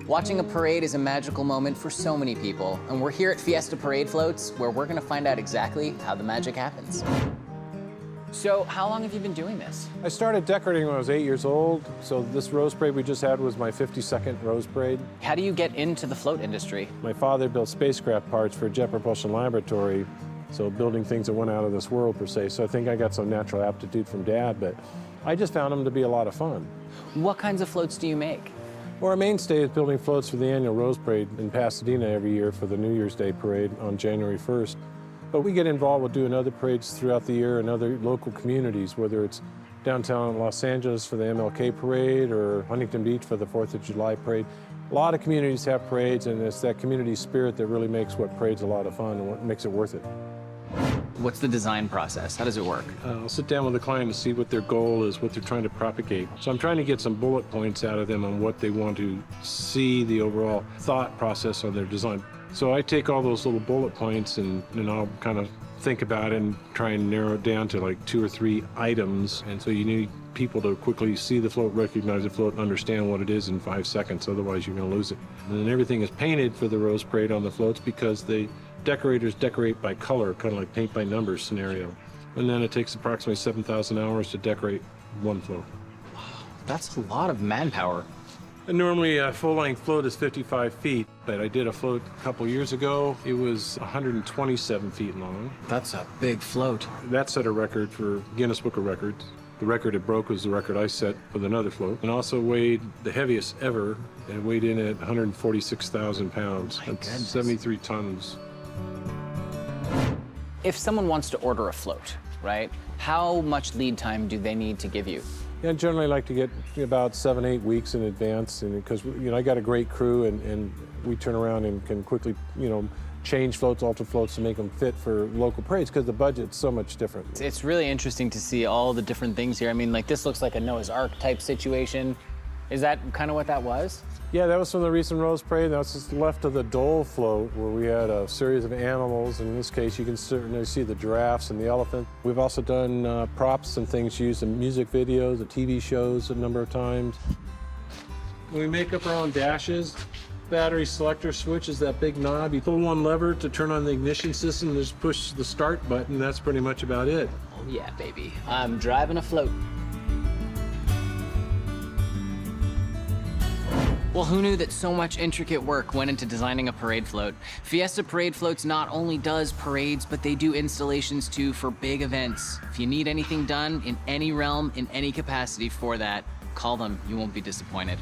Watching a parade is a magical moment for so many people, and we're here at Fiesta Parade Floats, where we're gonna find out exactly how the magic happens. So, how long have you been doing this? I started decorating when I was 8 years old, so this rose parade we just had was my 52nd rose parade. How do you get into the float industry? My father built spacecraft parts for Jet Propulsion Laboratory, so building things that went out of this world per se, so I think I got some natural aptitude from Dad, but I just found them to be a lot of fun. What kinds of floats do you make? Well, our mainstay is building floats for the annual Rose Parade in Pasadena every year for the New Year's Day parade on January 1st. But we get involved with doing other parades throughout the year in other local communities, whether it's downtown Los Angeles for the MLK parade or Huntington Beach for the 4th of July parade. A lot of communities have parades, and it's that community spirit that really makes what parade's a lot of fun and what makes it worth it. What's the design process? How does it work? I'll sit down with the client and see what their goal is, what they're trying to propagate. So I'm trying to get some bullet points out of them on what they want to see, the overall thought process on their design. So I take all those little bullet points and I'll kind of think about it and try and narrow it down to like 2 or 3 items. And so you need people to quickly see the float, recognize the float, and understand what it is in 5 seconds, otherwise you're going to lose it. And then everything is painted for the Rose Parade on the floats because the decorators decorate by color, kind of like paint by numbers scenario. And then it takes approximately 7,000 hours to decorate one float. That's a lot of manpower. And normally a full-length float is 55 feet, but I did a float a couple years ago. It was 127 feet long. That's a big float. That set a record for Guinness Book of Records. The record it broke was the record I set with another float, and also weighed the heaviest ever. It weighed in at 146,000 pounds. That's 73 tons. If someone wants to order a float, right, how much lead time do they need to give you? Yeah, I generally like to get about 7, 8 weeks in advance, and because I got a great crew, and we turn around and can quickly change floats, alter floats to make them fit for local parades because the budget's so much different. It's really interesting to see all the different things here. I mean, like this looks like a Noah's Ark type situation. Is that kind of what that was? Yeah, that was from the recent Rose Parade. That was just left of the Dole float where we had a series of animals. In this case, you can certainly see the giraffes and the elephant. We've also done props and things used in music videos, the TV shows a number of times. We make up our own dashes. Battery selector switch is that big knob. You pull one lever to turn on the ignition system and just push the start button. That's pretty much about it. Oh yeah, baby. I'm driving a float. Well, who knew that so much intricate work went into designing a parade float? Fiesta Parade Floats not only does parades, but they do installations too for big events. If you need anything done in any realm, in any capacity for that, call them. You won't be disappointed.